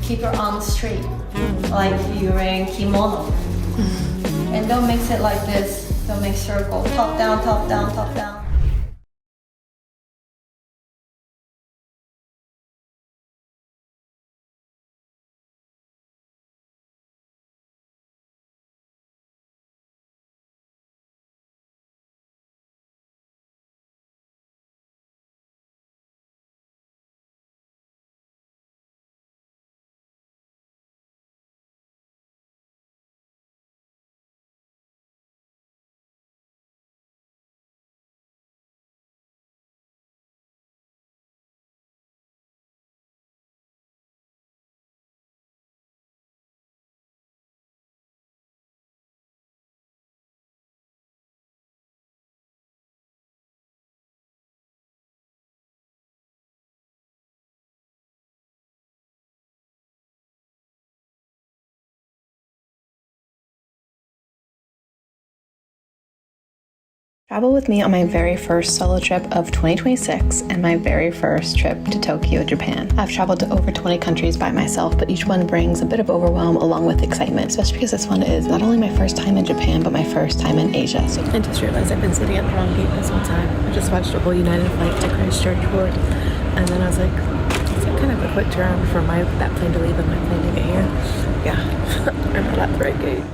keep your arms straight, like you're wearing kimono. And don't mix it like this. Don't make circle. Top down, top down, top down. Travel with me on my very first solo trip of 2026 and my very first trip to Tokyo, Japan. I've traveled to over 20 countries by myself, but each one brings a bit of overwhelm along with excitement, especially because this one is not only my first time in Japan, but my first time in Asia. So I just realized I've been sitting at the wrong gate this whole time. I just watched a whole United flight to Christchurch Port, and then I was like, is that kind of a quick turn for that plane to leave and my plane to get here? Yeah, I'm not at the right gate.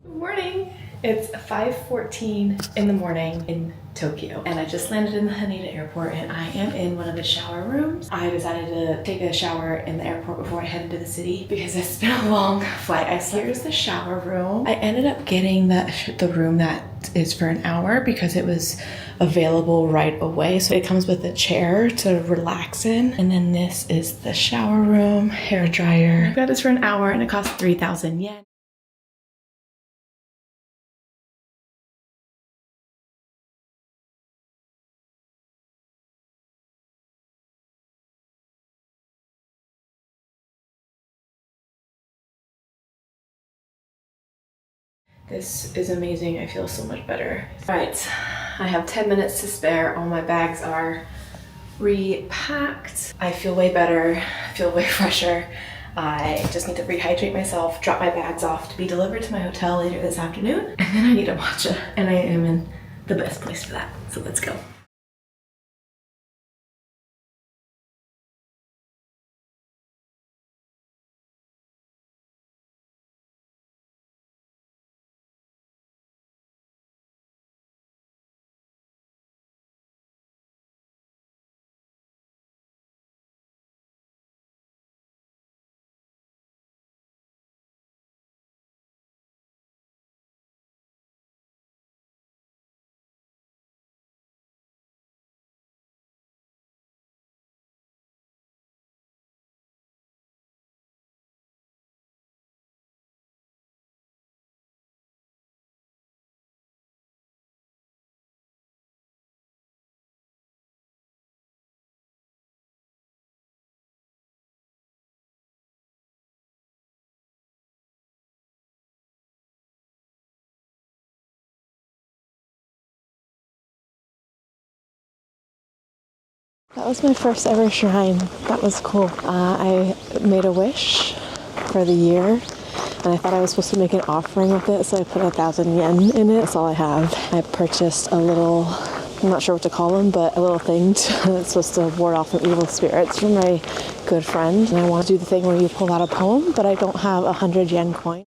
Good morning! It's 5:14 in the morning in Tokyo, and I just landed in the Haneda airport and I am in one of the shower rooms. I decided to take a shower in the airport before I head into the city because it's been a long flight. Here's the shower room. I ended up getting the room that is for an hour because it was available right away. So it comes with a chair to relax in, and then this is the shower room, hair dryer. I got this for an hour and it cost 3,000 yen. This is amazing. I feel so much better. All right, I have 10 minutes to spare. All my bags are repacked. I feel way better. I feel way fresher. I just need to rehydrate myself, drop my bags off to be delivered to my hotel later this afternoon, and then I need a matcha, and I am in the best place for that. So let's go. That was my first ever shrine. That was cool. I made a wish for the year, and I thought I was supposed to make an offering with it, so I put 1,000 yen in it. That's all I have. I purchased a little, I'm not sure what to call them, but a little thing that's supposed to ward off from evil spirits from my good friend. And I want to do the thing where you pull out a poem, but I don't have 100 yen coin.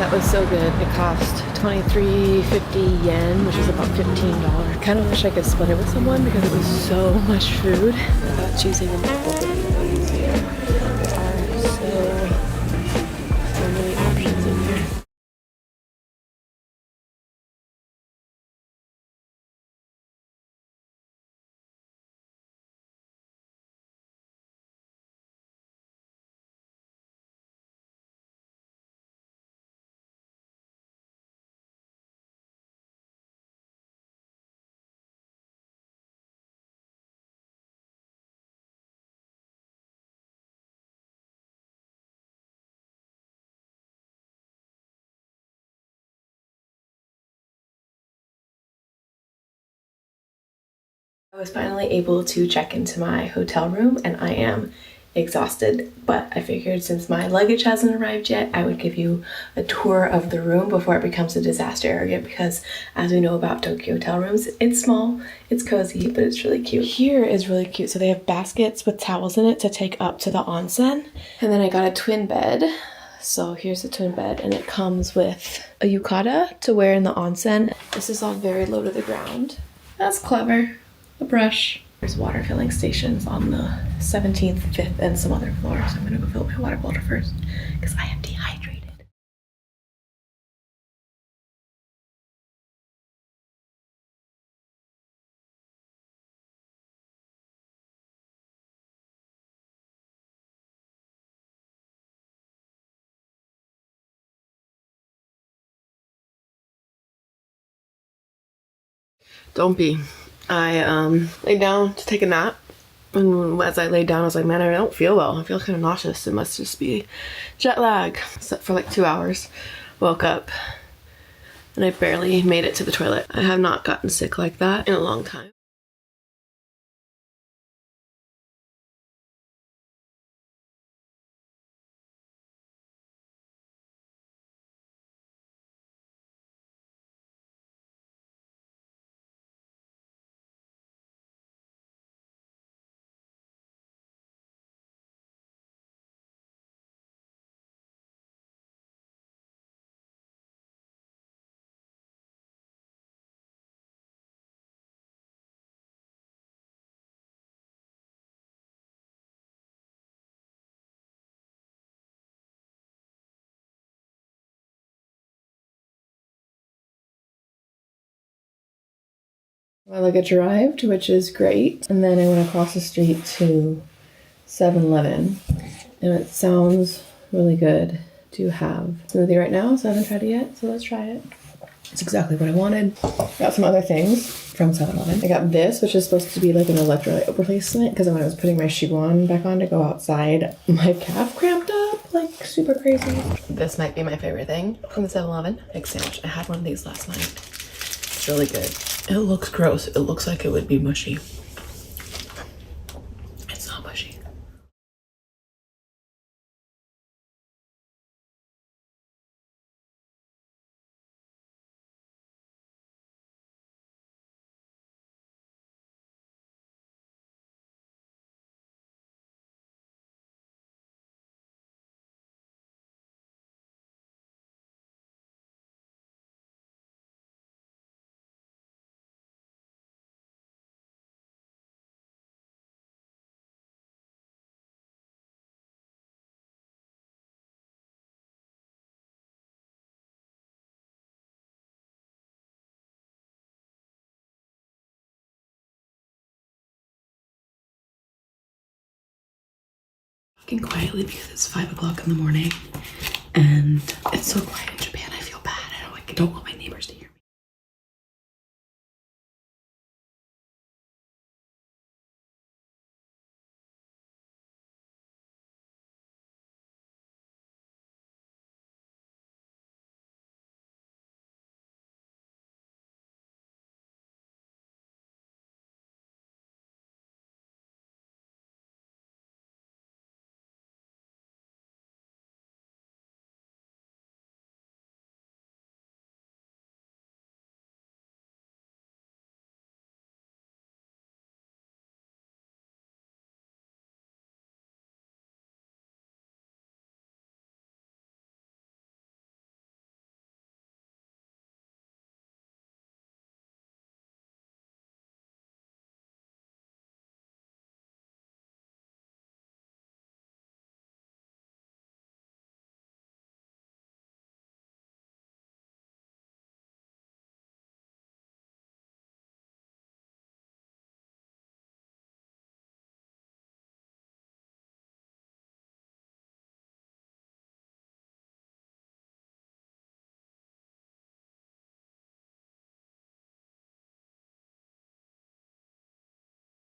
That was so good. It cost 23.50 yen, which is about $15. I kind of wish I could split it with someone because it was so much food. Without choosing a multiple videos here. There are so many options in here. I was finally able to check into my hotel room and I am exhausted, but I figured since my luggage hasn't arrived yet, I would give you a tour of the room before it becomes a disaster area because as we know about Tokyo hotel rooms, it's small, it's cozy, but it's really cute. Here is really cute. So they have baskets with towels in it to take up to the onsen. And then I got a twin bed. So here's the twin bed and it comes with a yukata to wear in the onsen. This is all very low to the ground. That's clever. A brush. There's water filling stations on the 17th, 5th, and some other floors. So I'm gonna go fill my water bottle first because I am dehydrated. Don't be. I laid down to take a nap. And as I laid down, I was like, man, I don't feel well. I feel kind of nauseous. It must just be jet lag. Slept for like 2 hours. Woke up. And I barely made it to the toilet. I have not gotten sick like that in a long time. My luggage arrived, which is great. And then I went across the street to 7-Eleven. And it sounds really good to have smoothie right now, so I haven't tried it yet, so let's try it. It's exactly what I wanted. Got some other things from 7-Eleven. I got this, which is supposed to be like an electrolyte replacement, because when I was putting my Shibuan back on to go outside, my calf cramped up like super crazy. This might be my favorite thing from the 7-Eleven. Egg sandwich. I had one of these last night. It's really good. It looks gross. It looks like it would be mushy. It's not mushy. Talking quietly because it's 5 o'clock in the morning and it's so quiet in Japan. I feel bad. I don't want my neighbors to hear.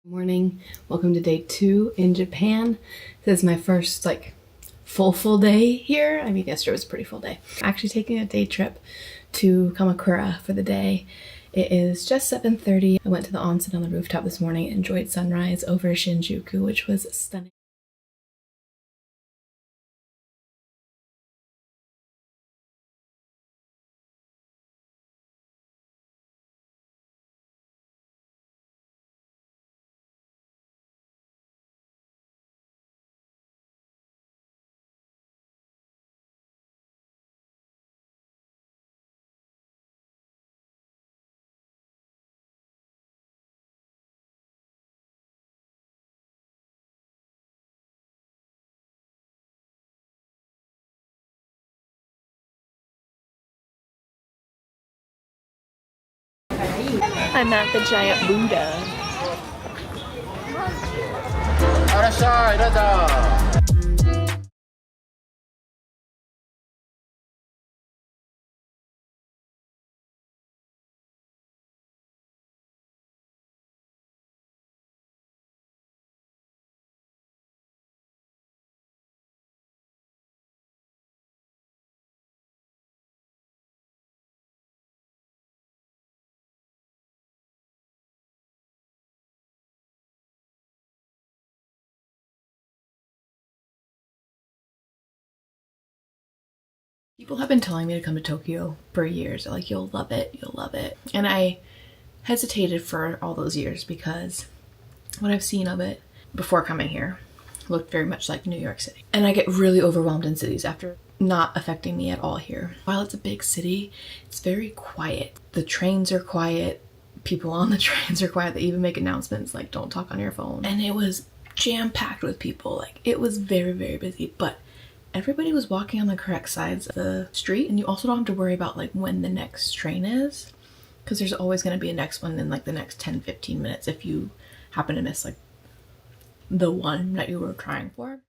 Morning. Welcome to day 2 in Japan. This is my first full day here. I mean, yesterday was a pretty full day. I'm actually taking a day trip to Kamakura for the day. It is just 7:30. I went to the onsen on the rooftop this morning and enjoyed sunrise over Shinjuku, which was stunning. I'm at the giant Buddha. People have been telling me to come to Tokyo for years. They're like, you'll love it, you'll love it. And I hesitated for all those years because what I've seen of it before coming here looked very much like New York City. And I get really overwhelmed in cities after not affecting me at all here. While it's a big city, it's very quiet. The trains are quiet. People on the trains are quiet. They even make announcements like, don't talk on your phone. And it was jam-packed with people. It was very, very busy, but everybody was walking on the correct sides of the street, and you also don't have to worry about when the next train is, because there's always going to be a next one in the next 10-15 minutes if you happen to miss the one that you were trying for.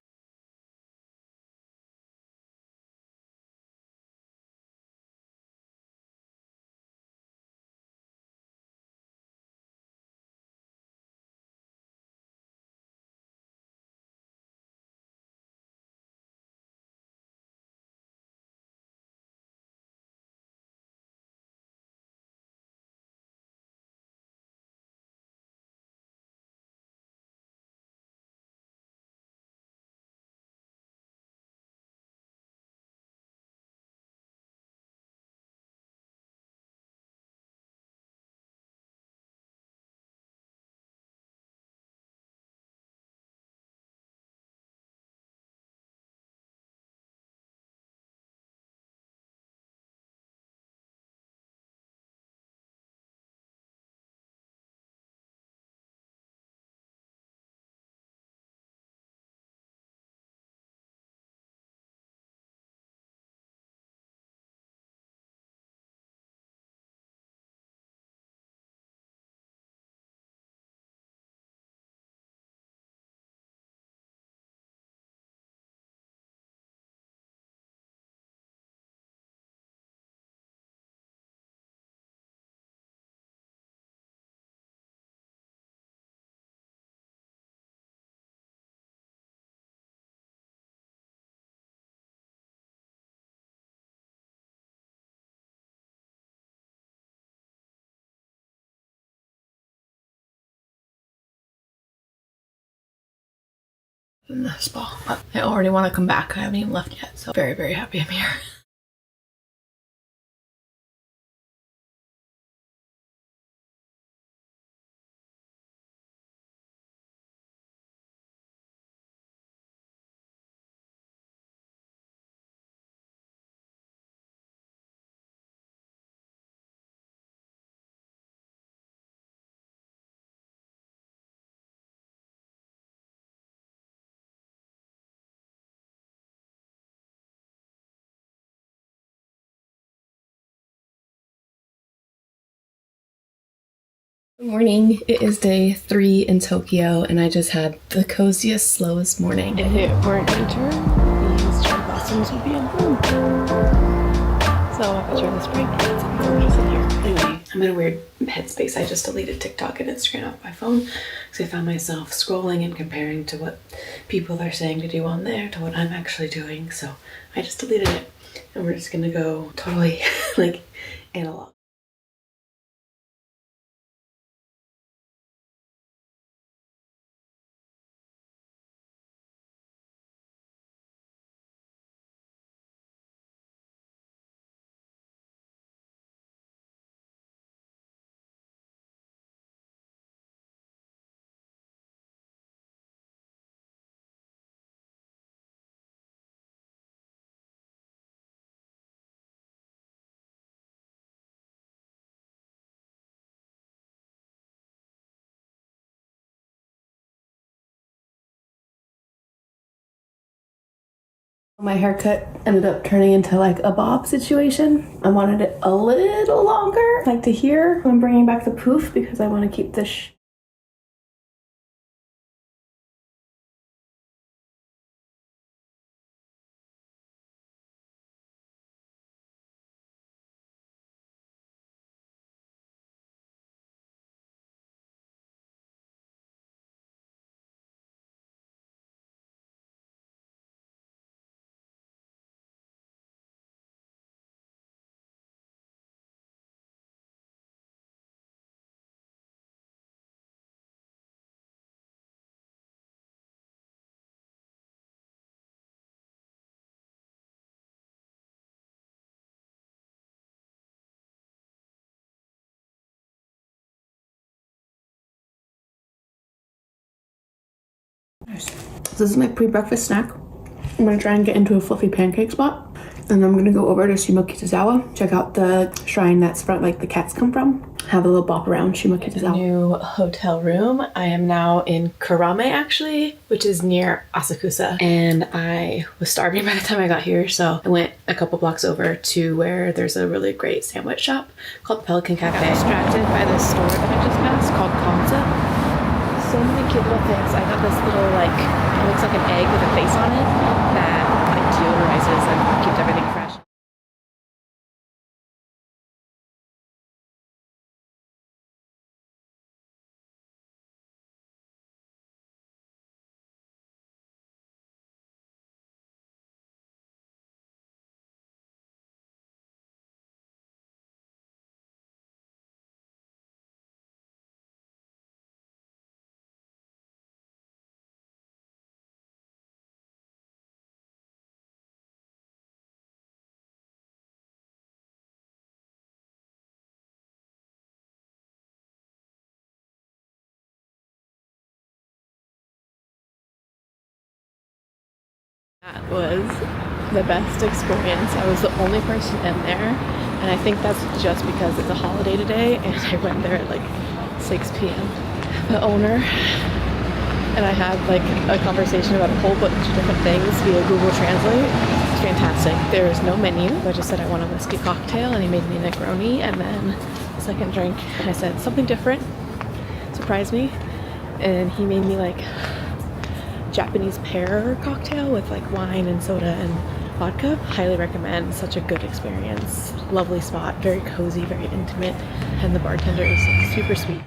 In the spa, but I already want to come back. I haven't even left yet, so very, very happy I'm here. Good morning. It is day 3 in Tokyo, and I just had the coziest, slowest morning. If it weren't winter, these cherry blossoms would be on bloom. So if I try this break, it's gorgeous in here. Anyway, I'm in a weird headspace. I just deleted TikTok and Instagram off my phone because I found myself scrolling and comparing to what people are saying to do on there to what I'm actually doing. So I just deleted it, and we're just gonna go totally like analog. My haircut ended up turning into like a bob situation. I wanted it a little longer. Like to here, I'm bringing back the poof because I want to keep this So this is my pre-breakfast snack. I'm gonna try and get into a fluffy pancake spot, and I'm gonna go over to Shimokitazawa, check out the shrine that's front, like the cats come from. Have a little bop around Shimokitazawa. New hotel room. I am now in Kurame, actually, which is near Asakusa, and I was starving by the time I got here, so I went a couple blocks over to where there's a really great sandwich shop called Pelican Cafe. I got distracted by this store that I just passed called Kanza. So many cute little things. I got this little, like, it looks like an egg with a face on it that like deodorizes and keeps everything fresh. That was the best experience. I was the only person in there, and I think that's just because it's a holiday today, and I went there at like 6 p.m. The owner and I had like a conversation about a whole bunch of different things via Google Translate. It's fantastic. There is no menu. I just said I want a whiskey cocktail, and he made me a Negroni, and then the second drink I said something different, surprised me, and he made me like Japanese pear cocktail with like wine and soda and vodka. Highly recommend. Such a good experience. Lovely spot, very cozy, very intimate, and the bartender is super sweet.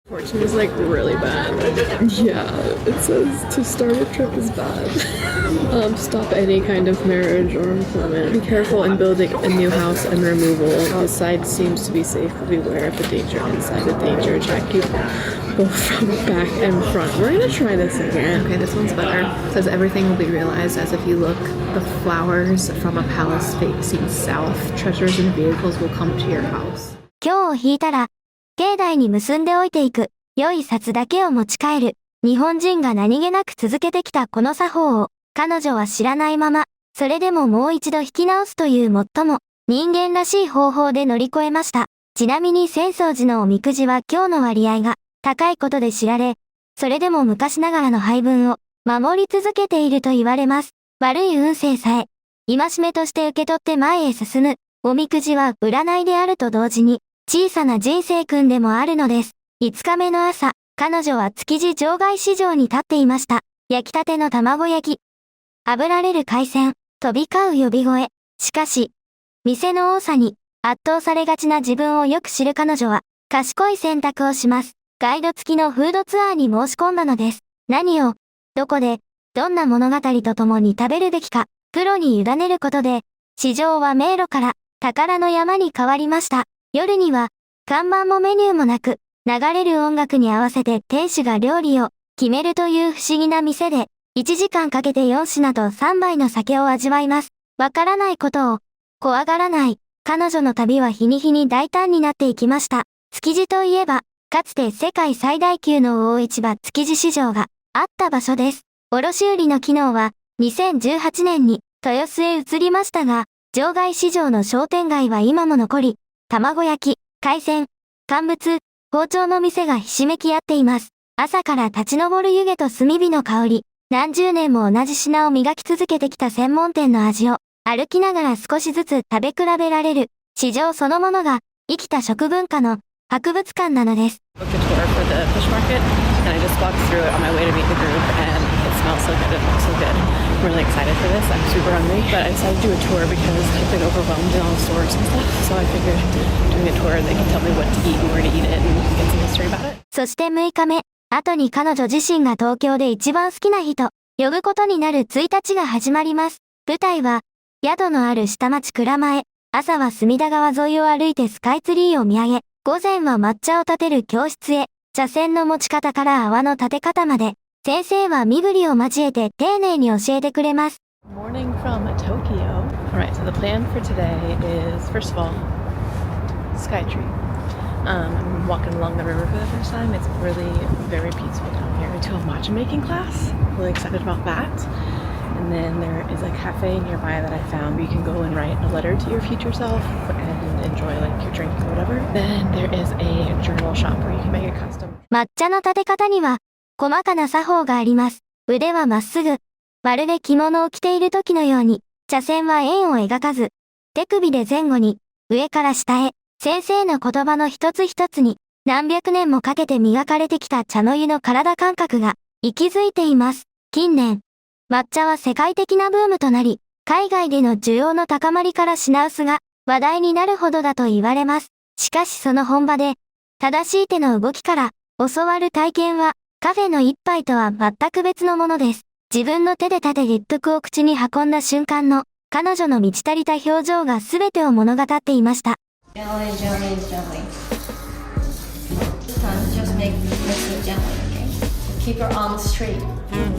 Fortune is like really bad. Yeah, it says to start a trip is bad. Stop any kind of marriage or employment. Be careful in building a new house and removal. Outside seems to be safe, but beware of the danger inside. The danger check you both from back and front. We're gonna try this again. Okay, this one's better. It says everything will be realized as if you look. The flowers from a palace facing south. Treasures and vehicles will come to your house. 今日を引いたら境内に結んでおいていく。良い札だけを持ち帰る。日本人が何気なく続けてきたこの作法を彼女は知らないまま、それでももう一度弾き直すという最も人間らしい方法で乗り越えました。ちなみに浅草寺のおみくじは今日の割合が高いことで知られ、それでも昔ながらの配分を守り続けていると言われます。悪い運勢さえ、戒めとして受け取って前へ進む、おみくじは占いであると同時に、小さな人生訓でもあるのです。5日目の朝、彼女は築地場外市場に立っていました。焼きたての卵焼き。炙られる海鮮、飛び交う呼び声。しかし、店の多さに圧倒されがちな自分をよく知る彼女は、賢い選択をします。ガイド付きのフードツアーに申し込んだのです。何を、どこで、どんな物語と共に食べるべきか、プロに委ねることで、市場は迷路から宝の山に変わりました。夜には、看板もメニューもなく、流れる音楽に合わせて店主が料理を決めるという不思議な店で、1時間かけて4品と3杯の酒を味わいます。わからないことを怖がらない。彼女の旅は日に日に大胆になっていきました。築地といえば、かつて世界最大級の大市場築地市場があった場所です。卸売の機能は2018年に豊洲へ移りましたが、場外市場の商店街は今も残り、卵焼き、海鮮、乾物、包丁の店がひしめき合っています。朝から立ち上る湯気と炭火の香り、何十年も同じ品を磨き続けてきた専門店の味を歩きながら少しずつ食べ比べられる市場そのものが生きた食文化の博物館なのです。Booked a tour for the fish market, and I just walked through it on my way to meet the group, and it smells so good, it looks so good. I'm really excited for this. I'm super hungry, but I decided to do a tour because I've been overwhelmed in all the stores and stuff, so I figured doing a tour, they can tell me what to eat and where to eat it, and get some history about it. そして6日目、後に彼女自身が東京で一番好きな日と呼ぶことになる1日が始まります。舞台は、宿のある下町蔵前。朝は隅田川沿いを歩いてスカイツリーを見上げ、午前は抹茶を立てる教室へ、茶筅の持ち方から泡の立て方まで、先生は身振りを交えて丁寧に教えてくれます。Morning from Tokyo. Alright, so the plan for today is, first of all, Skytree. I'm walking along the river for the first time. It's really very peaceful down here. I went to a matcha making class. Really excited about that. And then there is a cafe nearby that I found where you can go and write a letter to your future self and enjoy like your drink or whatever. Then there is a journal shop where you can make a custom. 抹茶の立て方には細かな作法があります。腕はまっすぐ。まるで着物を着ている時のように、茶筅は円を描かず、手首で前後に、上から下へ、先生の言葉の一つ一つに、何百年もかけて磨かれてきた茶の湯の体感覚が息づいています。近年、抹茶は世界的なブームとなり、海外での需要の高まりから品薄が話題になるほどだと言われます。しかしその本場で、正しい手の動きから教わる体験は、カフェの一杯とは全く別のものです。自分の手で立て一服を口に運んだ瞬間の、彼女の満ち足りた表情が全てを物語っていました。Gently, gently, gently. Just mix it gently, okay? Keep your arms straight,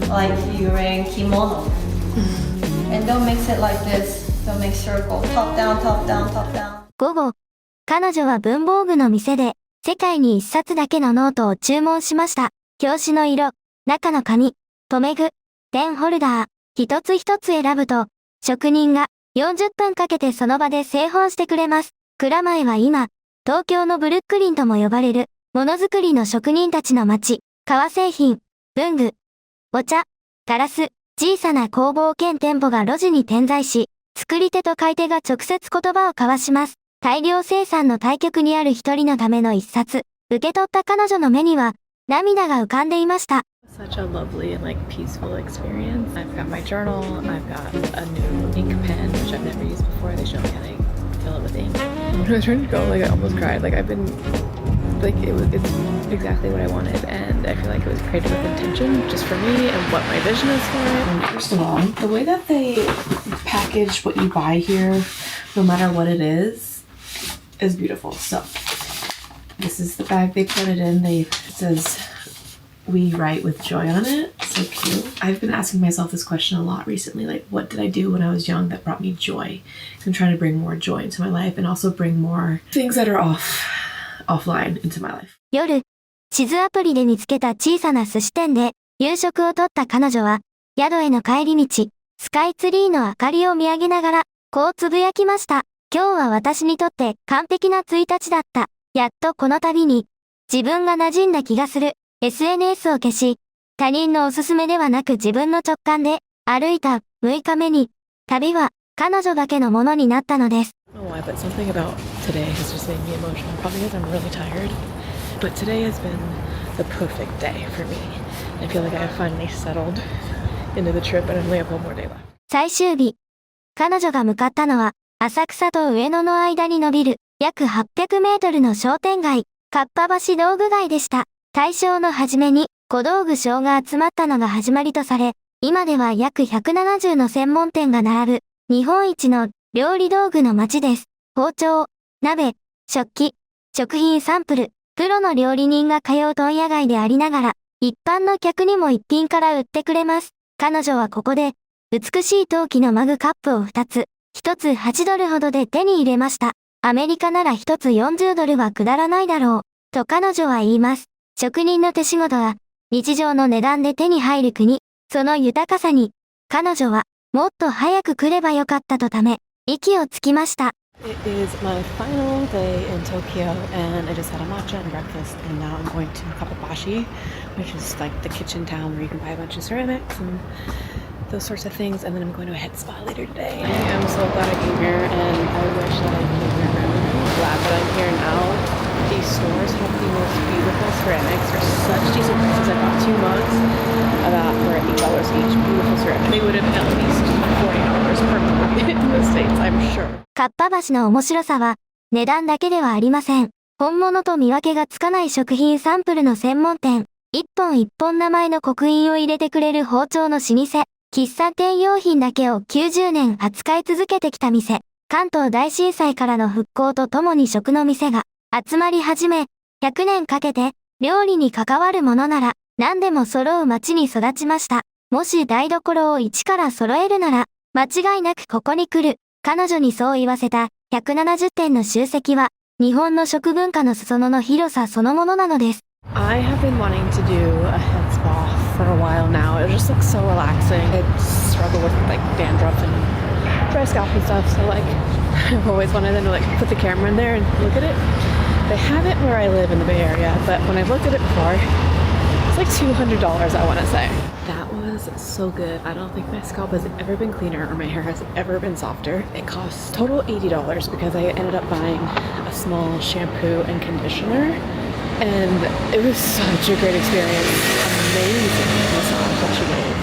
like you're wearing kimono. And don't mix it like this. Don't make circle. Top down, top down, top down. 午後、彼女は文房具の店で、世界に一冊だけのノートを注文しました。表紙の色、中の紙、留め具、ペンホルダー、一つ一つ選ぶと、職人が40分かけてその場で製本してくれます。蔵前は今、東京のブルックリンとも呼ばれる、ものづくりの職人たちの街、革製品、文具、お茶、ガラス、小さな工房兼店舗が路地に点在し、作り手と買い手が直接言葉を交わします。大量生産の対極にある一人のための一冊、受け取った彼女の目には、涙が浮かんでいました。Such a lovely and like peaceful experience. I've got my journal, I've got a new ink pen which I've never used before. They showed me how to fill it with ink. When I was trying to go, like I almost cried. Like I've been like it's exactly what I wanted, and I feel like it was created with intention just for me and what my vision is for it. First of all, the way that they package what you buy here, no matter what it is beautiful. So this is the bag they put it in. It says "We write with joy" on it. So cute. I've been asking myself this question a lot recently. Like, what did I do when I was young that brought me joy? I'm trying to bring more joy into my life and also bring more things that are offline into my life. 夜、地図アプリで見つけた小さな寿司店で夕食をとった彼女は、宿への帰り道、スカイツリーの明かりを見上げながら、こうつぶやきました。今日は私にとって完璧な1日だった。やっとこの旅に自分が馴染んだ気がする。SNS を消し、他人のおすすめではなく自分の直感で歩いた6日目に、旅は彼女だけのものになったのです。I don't know why, but something about today has just made me emotional. Probably because I'm really tired. But today has been the perfect day for me. I feel like I have finally settled into the trip and I only have one more day left. 最終日、彼女が向かったのは、浅草と上野の間に伸びる約800メートルの商店街、かっぱ橋道具街でした。大正の初めに小道具商が集まったのが始まりとされ、今では約170の専門店が並ぶ日本一の料理道具の街です。包丁、鍋、食器、食品サンプル、プロの料理人が通う問屋街でありながら、一般の客にも一品から売ってくれます。彼女はここで、美しい陶器のマグカップを2つ、1つ8ドルほどで手に入れました。アメリカなら1つ40ドルはくだらないだろう、と彼女は言います。職人の手仕事は、日常の値段で手に入る国、その豊かさに、彼女は、もっと早く来ればよかったとため、息をつきました。It is my final day in Tokyo and I just had a matcha and breakfast and now I'm going to Kapabashi, which is like the kitchen town where you can buy a bunch of ceramics and those sorts of things, and then I'm going to a head spa later today. I'm so glad I came here and I wish that I came here earlier. I'm glad that I'm here now. These stores have the most beautiful ceramics for such decent prices. I bought 2 mugs about for $8 each. Beautiful ceramics. They would have at least $40 per mug in the States, I'm sure. かっぱ橋の面白さは、値段だけではありません。本物と見分けがつかない食品サンプルの専門店、一本一本名前の刻印を入れてくれる包丁の老舗、喫茶店用品だけを90年扱い続けてきた店、関東大震災からの復興とともに食の店が集まり始め、100年かけて料理に関わるものなら何でも揃う街に育ちました。もし台所を一から揃えるなら、間違いなくここに来る。彼女にそう言わせた170点の集積は、日本の食文化の裾野の広さそのものなのです。I have been wanting to do a head spa for a while now. It just looks so relaxing. I struggle with like dandruff and dry scalp and stuff, so like I've always wanted them to like put the camera in there and look at it. They have it where I live in the Bay Area, but when I've looked at it before, it's like $200, I want to say. That was so good. I don't think my scalp has ever been cleaner or my hair has ever been softer. It cost total $80 because I ended up buying a small shampoo and conditioner, and it was such a great experience. Amazing massage that she gave.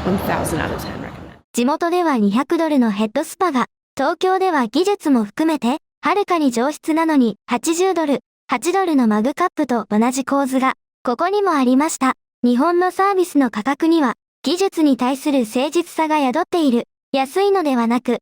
1000 out of 10 recommend. 地元では200ドルのヘッドスパが、東京では技術も含めて、はるかに上質なのに80ドル、8ドルのマグカップと同じ構図が、ここにもありました。日本のサービスの価格には、技術に対する誠実さが宿っている。安いのではなく、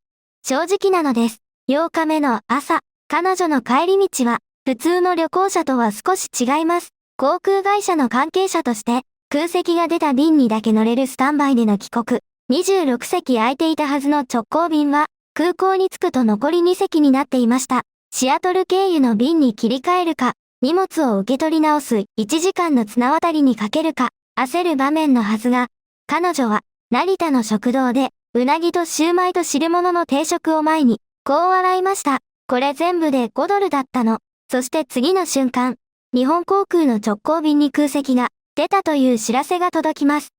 正直なのです。8日目の朝、彼女の帰り道は、普通の旅行者とは少し違います。航空会社の関係者として、空席が出た便にだけ乗れるスタンバイでの帰国。26席空いていたはずの直行便は、空港に着くと残り2席になっていました。シアトル経由の便に切り替えるか、荷物を受け取り直す1時間の綱渡りにかけるか、焦る場面のはずが、彼女は、成田の食堂で、うなぎとシューマイと汁物の定食を前に、こう笑いました。これ全部で5ドルだったの。そして次の瞬間、日本航空の直行便に空席が出たという知らせが届きます。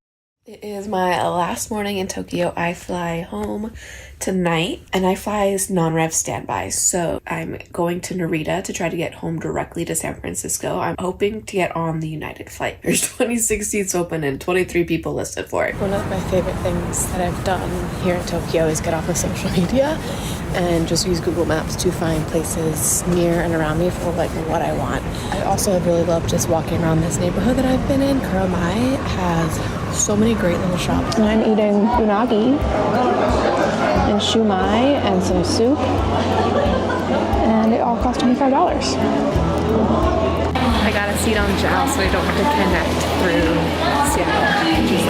It is my last morning in Tokyo. I fly home tonight and I fly as non-rev standby. So I'm going to Narita to try to get home directly to San Francisco. I'm hoping to get on the United flight. There's 26 seats open and 23 people listed for it. One of my favorite things that I've done here in Tokyo is get off of social media and just use Google Maps to find places near and around me for like what I want. I also have really loved just walking around this neighborhood that I've been in. Kuromai has so many great little shops. And I'm eating unagi and shumai and some soup. And it all cost $25. I got a seat on JAL so I don't have to connect through Seattle, which is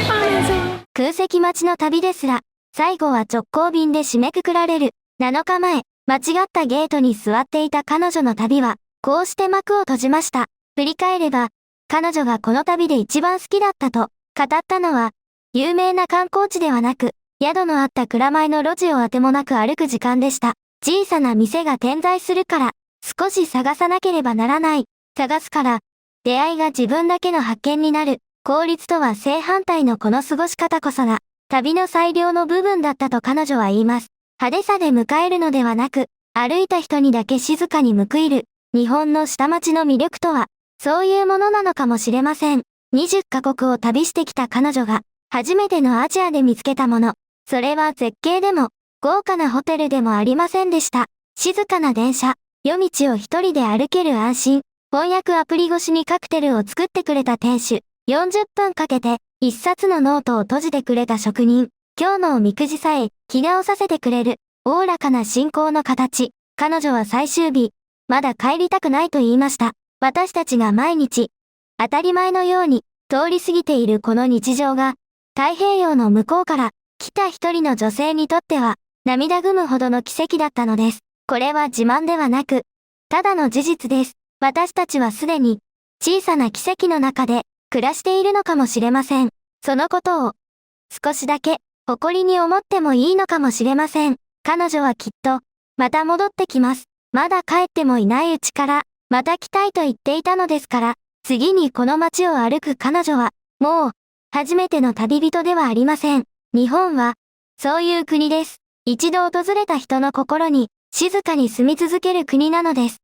amazing. 空席待ちの旅ですら、最後は直行便で締めくくられる。7日前、間違ったゲートに座っていた彼女の旅は、こうして幕を閉じました。振り返れば、彼女がこの旅で一番好きだったと語ったのは、有名な観光地ではなく、宿のあった蔵前の路地をあてもなく歩く時間でした。小さな店が点在するから、少し探さなければならない。探すから、出会いが自分だけの発見になる。効率とは正反対のこの過ごし方こそが、旅の最良の部分だったと彼女は言います。派手さで迎えるのではなく、歩いた人にだけ静かに報いる。日本の下町の魅力とは、そういうものなのかもしれません。20カ国を旅してきた彼女が、初めてのアジアで見つけたもの。それは絶景でも、豪華なホテルでもありませんでした。静かな電車、夜道を一人で歩ける安心。翻訳アプリ越しにカクテルを作ってくれた店主。40分かけて、一冊のノートを閉じてくれた職人。今日のおみくじさえ、気がおさせてくれる。おおらかな信仰の形。彼女は最終日、まだ帰りたくないと言いました。私たちが毎日、当たり前のように、通り過ぎているこの日常が、太平洋の向こうから、来た一人の女性にとっては、涙ぐむほどの奇跡だったのです。これは自慢ではなく、ただの事実です。私たちはすでに、小さな奇跡の中で、暮らしているのかもしれません。そのことを、少しだけ、誇りに思ってもいいのかもしれません。彼女はきっと、また戻ってきます。まだ帰ってもいないうちから、また来たいと言っていたのですから、次にこの街を歩く彼女は、もう、初めての旅人ではありません。日本は、そういう国です。一度訪れた人の心に、静かに住み続ける国なのです。